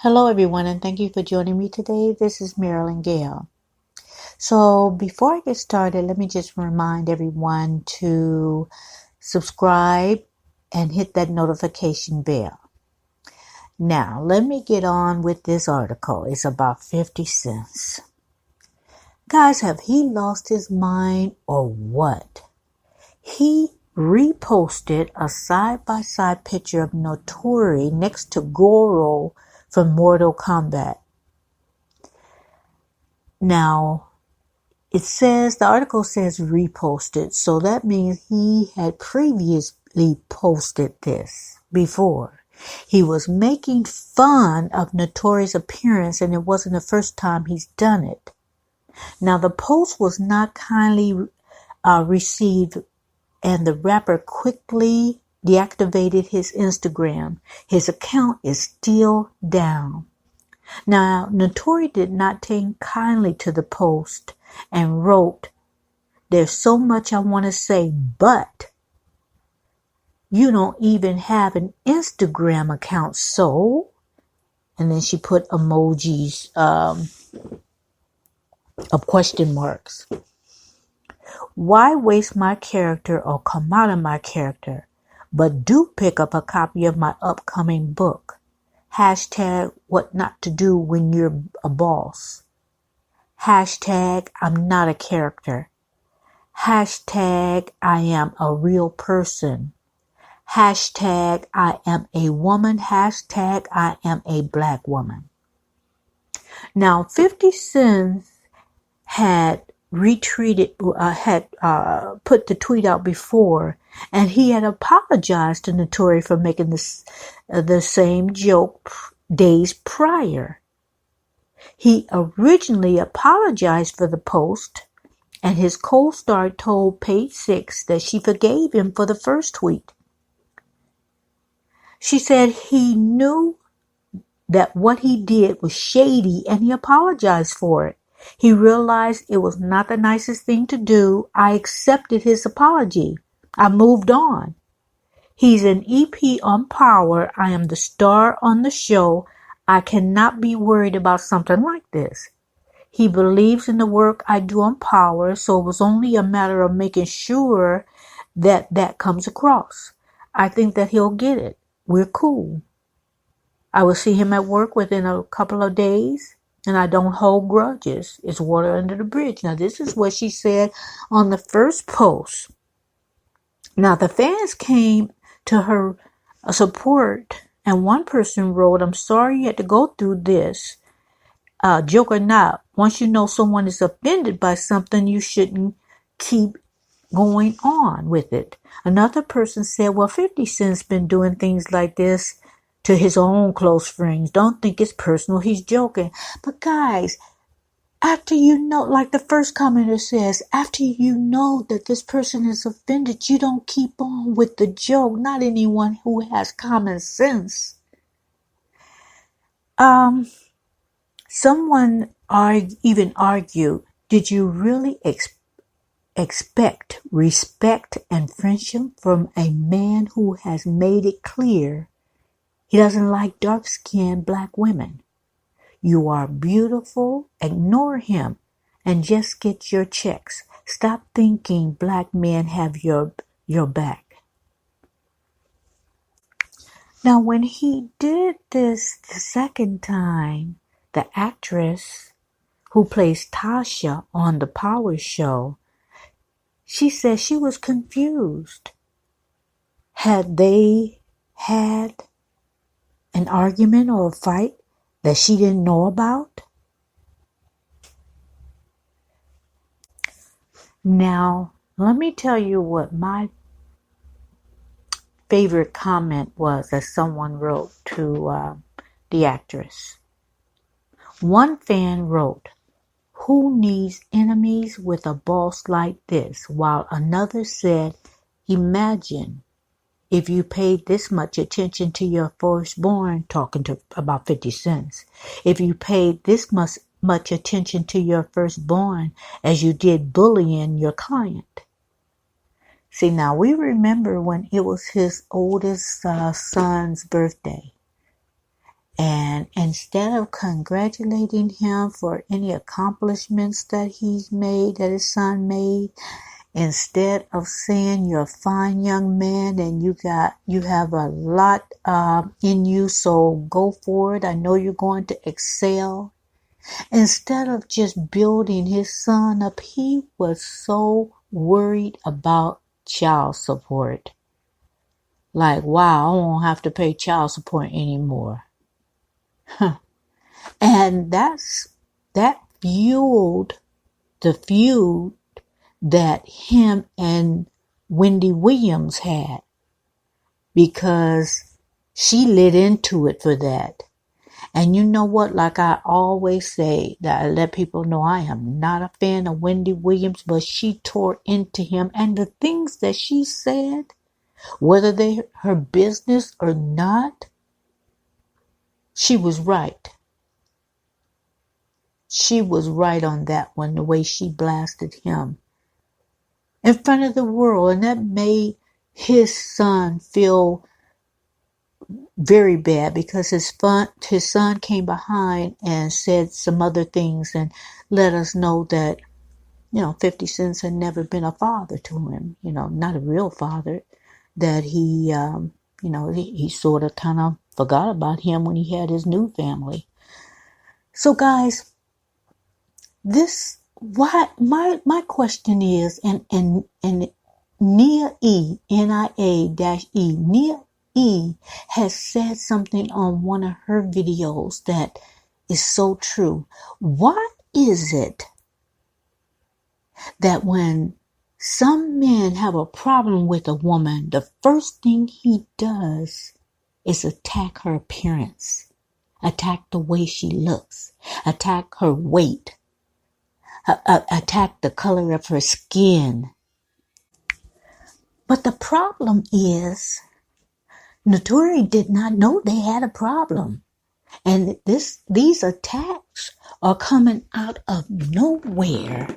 Hello, everyone, and thank you for joining me today. This is Marilyn Gale. So, before I get started, let me just remind everyone to subscribe and hit that notification bell. Now, let me get on with this article. It's about 50 cents. Guys, have he lost his mind or what? He reposted a side-by-side picture of Naturi next to Goro from Mortal Kombat. Now, the article says reposted, so that means he had previously posted this before. He was making fun of Naturi's appearance, and it wasn't the first time he's done it. Now, the post was not kindly received, and the rapper quickly deactivated his Instagram. His account is still down. Now, Naturi did not take kindly to the post and wrote, "There's so much I want to say, but you don't even have an Instagram account, so..." And then she put emojis of question marks. "Why waste my character or come out of my character? But do pick up a copy of my upcoming book. Hashtag what not to do when you're a boss. Hashtag I'm not a character. Hashtag I am a real person. Hashtag I am a woman. Hashtag I am a black woman." Now, 50 Cent had retweeted, put the tweet out before, and he had apologized to Naturi for making the same joke days prior. He originally apologized for the post, and his co-star told Page Six that she forgave him for the first tweet. She said he knew that what he did was shady, and he apologized for it. He realized it was not the nicest thing to do. I accepted his apology. I moved on. He's an EP on Power. I am the star on the show. I cannot be worried about something like this. He believes in the work I do on Power, so it was only a matter of making sure that comes across. I think that he'll get it. We're cool. I will see him at work within a couple of days, and I don't hold grudges. It's water under the bridge. Now, this is what she said on the first post. Now, the fans came to her support, and one person wrote, "I'm sorry you had to go through this. Joke or not, once you know someone is offended by something, you shouldn't keep going on with it." Another person said, "Well, 50 Cent's been doing things like this to his own close friends. Don't think it's personal. He's joking." But guys, after you know, like the first commenter says, after you know that this person is offended, you don't keep on with the joke. Not anyone who has common sense. Someone even argued, did you really expect respect and friendship from a man who has made it clear he doesn't like dark-skinned black women? You are beautiful. Ignore him and just get your checks. Stop thinking black men have your back. Now, when he did this the second time, the actress who plays Tasha on the Power Show, she said she was confused. Had they had an argument or a fight that she didn't know about? Now, let me tell you what my favorite comment was that someone wrote to the actress. One fan wrote, "Who needs enemies with a boss like this?" While another said, "Imagine if you paid this much attention to your firstborn," talking about 50 cents. "If you paid this much attention to your firstborn as you did bullying your client." See, now we remember when it was his oldest son's birthday. And instead of congratulating him for any accomplishments that he's made, that his son made, instead of saying you're a fine young man and you have a lot in you, so go for it. I know you're going to excel. Instead of just building his son up, he was so worried about child support. Like, wow, I won't have to pay child support anymore. And that fueled the feud that him and Wendy Williams had, because she lit into it for that. And you know what? Like I always say, that I let people know I am not a fan of Wendy Williams, but she tore into him. And the things that she said, whether they her business or not, she was right. She was right on that one, the way she blasted him in front of the world. And that made his son feel very bad, because his son came behind and said some other things and let us know that, 50 Cent had never been a father to him, not a real father, that he, he sort of kind of forgot about him when he had his new family. So guys, my question is, and Nia E, Nia-E, Nia E has said something on one of her videos that is so true. Why is it that when some men have a problem with a woman, the first thing he does is attack her appearance, attack the way she looks, attack her weight, attack the color of her skin? But the problem is, Naturi did not know they had a problem. And these attacks are coming out of nowhere.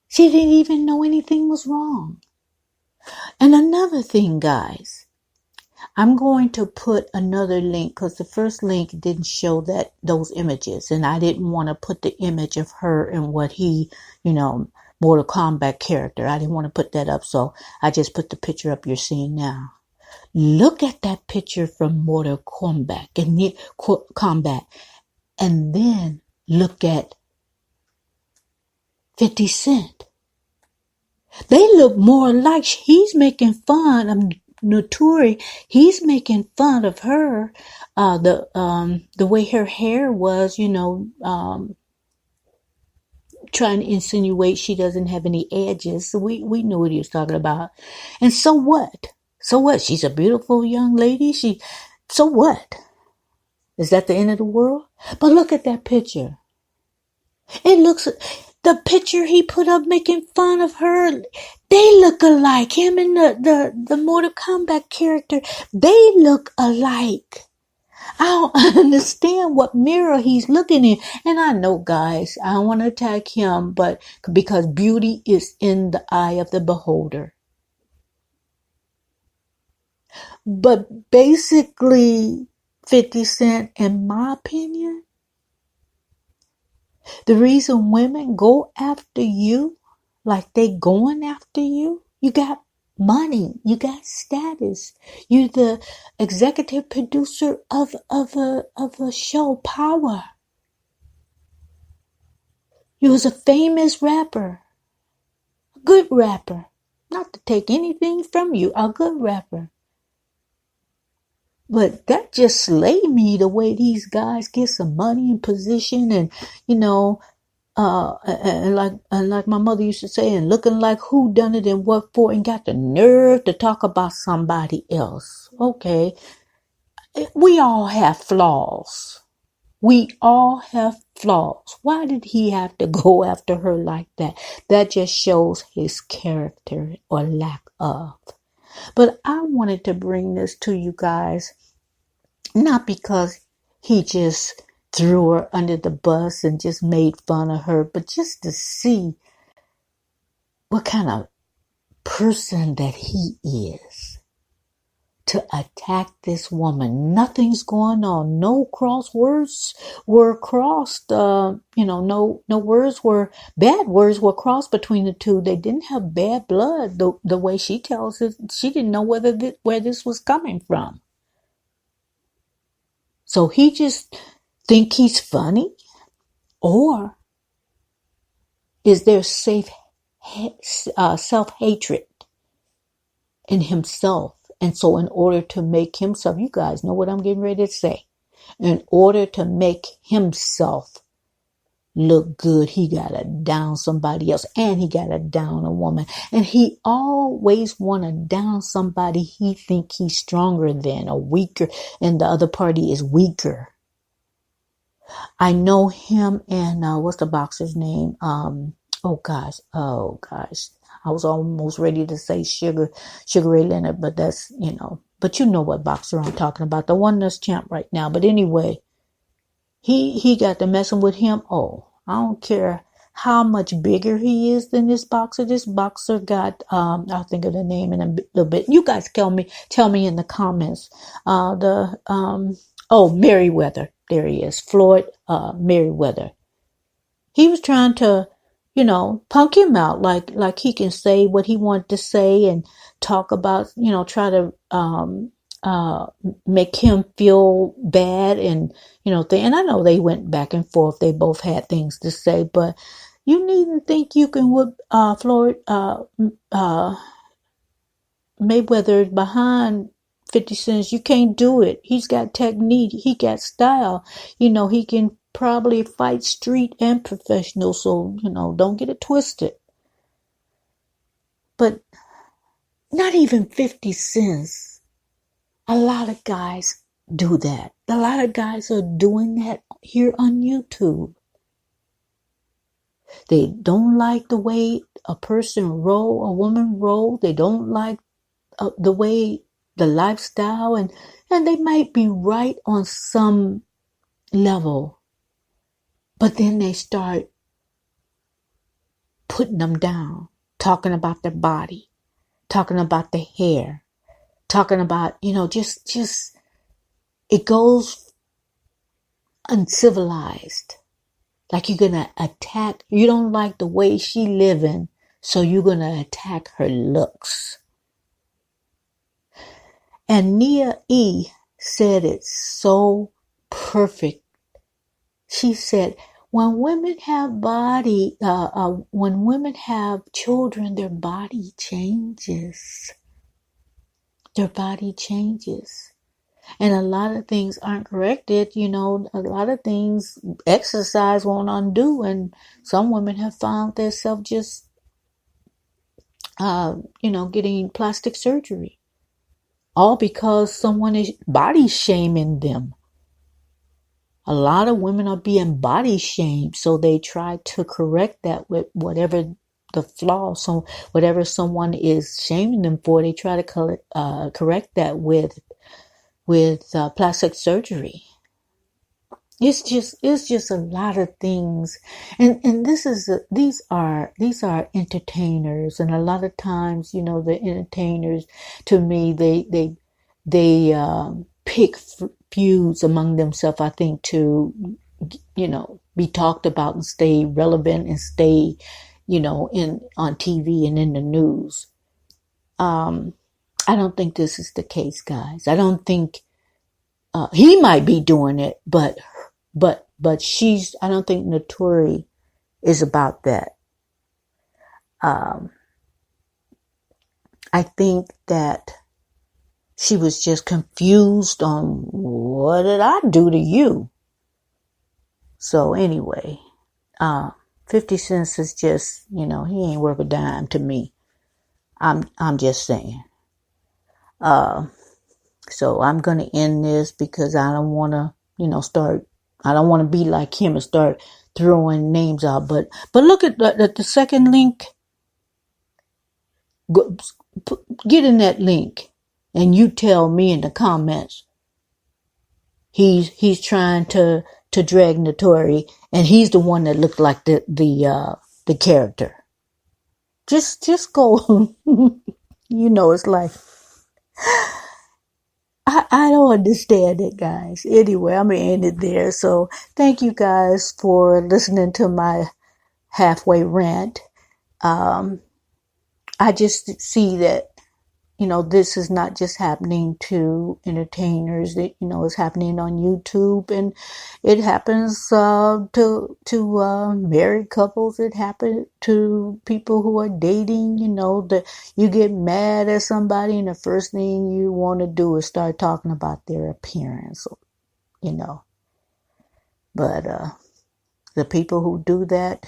She didn't even know anything was wrong. And another thing, guys, I'm going to put another link, because the first link didn't show those images, and I didn't want to put the image of her and what he, Mortal Kombat character. I didn't want to put that up, so I just put the picture up you're seeing now. Look at that picture from Mortal Kombat, and then look at 50 Cent. They look more alike. He's making fun of Naturi. He's making fun of her, the way her hair was, trying to insinuate she doesn't have any edges. So we knew what he was talking about. And so what? So what? She's a beautiful young lady. So what? Is that the end of the world? But look at that picture. It looks, the picture he put up making fun of her, they look alike. Him and the Mortal Kombat character, they look alike. I don't understand what mirror he's looking in. And I know, guys, I don't want to attack him, but because beauty is in the eye of the beholder. But basically, 50 Cent, in my opinion, the reason women go after you like they going after you, you got money, you got status, you're the executive producer of a show, Power. You was a famous rapper, a good rapper, not to take anything from you, a good rapper. But that just slayed me, the way these guys get some money and position, and and like my mother used to say, and looking like who done it and what for, and got the nerve to talk about somebody else. Okay, we all have flaws. We all have flaws. Why did he have to go after her like that? That just shows his character or lack of. But I wanted to bring this to you guys, not because he just threw her under the bus and just made fun of her, but just to see what kind of person that he is. to attack this woman. Nothing's going on. No cross words were crossed. No words were bad words were crossed between the two. They didn't have bad blood. The way she tells it, she didn't know where this was coming from. So he just think he's funny, or is there self-hatred in himself? And so in order to make himself, you guys know what I'm getting ready to say, in order to make himself look good, he gotta down somebody else, and he gotta down a woman. And he always wanna down somebody he think he's stronger than or weaker, and the other party is weaker. I know him and what's the boxer's name? Oh gosh. I was almost ready to say Sugar Ray Leonard, but that's, but you know what boxer I'm talking about, the one that's champ right now. But anyway, he got to messing with him. Oh, I don't care how much bigger he is than this boxer. This boxer got, I'll think of the name in a little bit. You guys tell me in the comments. Merriweather. There he is. Floyd, Merriweather. He was trying to, punk him out like he can say what he wanted to say and talk about, try to, make him feel bad and, and I know they went back and forth. They both had things to say, but you needn't think you can whip, Floyd, Mayweather behind 50 Cent. You can't do it. He's got technique. He got style. He can probably fight street and professional. So, don't get it twisted. But not even 50 cents. A lot of guys do that. A lot of guys are doing that here on YouTube. They don't like the way a woman roll. They don't like the way the lifestyle, and they might be right on some level, but then they start putting them down, talking about their body, talking about their hair, talking about, just it goes uncivilized. Like you're gonna attack. You don't like the way she living, so you're gonna attack her looks. And Nia E said it so perfect. She said, when women have when women have children, their body changes. Their body changes. And a lot of things aren't corrected. A lot of things exercise won't undo. And some women have found themselves just, getting plastic surgery. All because someone is body shaming them. A lot of women are being body shamed, so they try to correct that with whatever the flaw. So whatever someone is shaming them for, they try to correct that with plastic surgery. It's just a lot of things, and these are entertainers, and a lot of times, the entertainers, to me, they pick feuds among themselves, I think, to be talked about and stay relevant and stay on TV and in the news. I don't think this is the case, guys. I don't think he might be doing it, but I don't think Naturi is about that. I think that she was just confused on what did I do to you? So anyway, 50 cents is just, he ain't worth a dime to me. I'm just saying. So I'm going to end this because I don't want to, I don't want to be like him and start throwing names out. But look at the second link. Get in that link and you tell me in the comments. He's trying to drag Naturi, and he's the one that looked like the character. Just go. It's like I don't understand it, guys. Anyway, I'm going to end it there. So thank you guys for listening to my halfway rant. I just see that, this is not just happening to entertainers. That it's happening on YouTube, and it happens to married couples. It happens to people who are dating. That you get mad at somebody, and the first thing you want to do is start talking about their appearance. But the people who do that,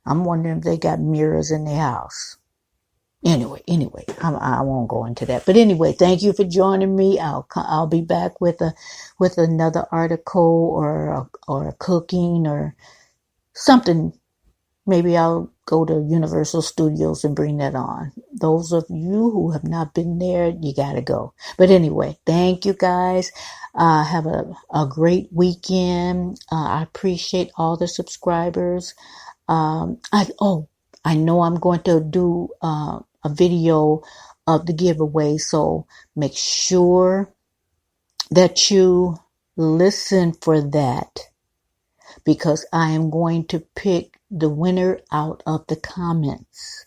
I'm wondering if they got mirrors in their house. Anyway, I won't go into that. But anyway, thank you for joining me. I'll be back with another article or a cooking or something. Maybe I'll go to Universal Studios and bring that on. Those of you who have not been there, you gotta go. But anyway, thank you guys. Have a great weekend. I appreciate all the subscribers. I know I'm going to do a video of the giveaway, so make sure that you listen for that, because I am going to pick the winner out of the comments.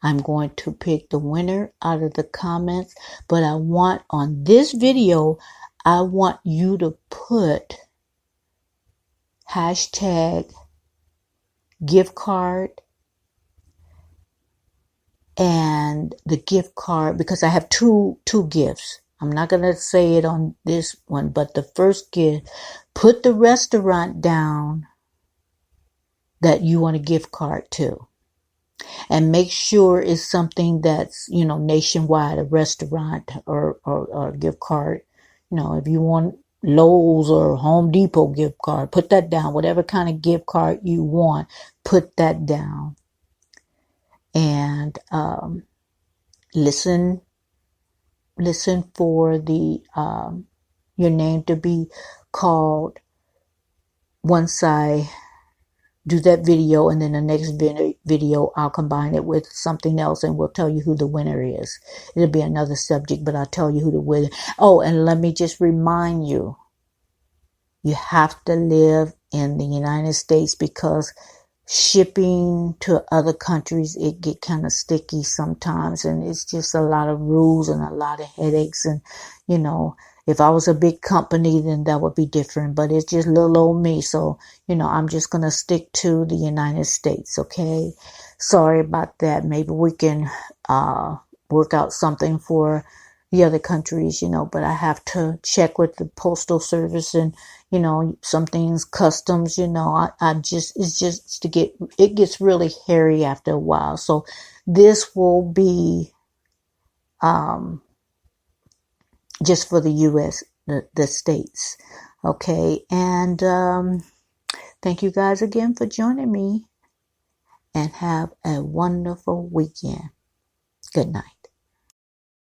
I'm going to pick the winner out of the comments, but I want on this video, I want you to put hashtag gift card and the gift card, because I have two gifts. I'm not going to say it on this one, but the first gift, put the restaurant down that you want a gift card to. And make sure it's something that's, nationwide, a restaurant or a gift card. If you want Lowe's or Home Depot gift card, put that down. Whatever kind of gift card you want, put that down. And listen for the your name to be called once I do that video, and then the next video I'll combine it with something else, and we'll tell you who the winner is. It'll be another subject, but I'll tell you who the winner. Oh, and let me just remind you, you have to live in the United States, because shipping to other countries, it get kind of sticky sometimes, and it's just a lot of rules and a lot of headaches. And if I was a big company, then that would be different, but it's just little old me. So I'm just gonna stick to the United States. Okay, sorry about that. Maybe we can work out something for the other countries, but I have to check with the postal service, and some things, customs, it gets really hairy after a while. So this will be just for the U.S., the states. Okay. And thank you guys again for joining me, and have a wonderful weekend. Good night.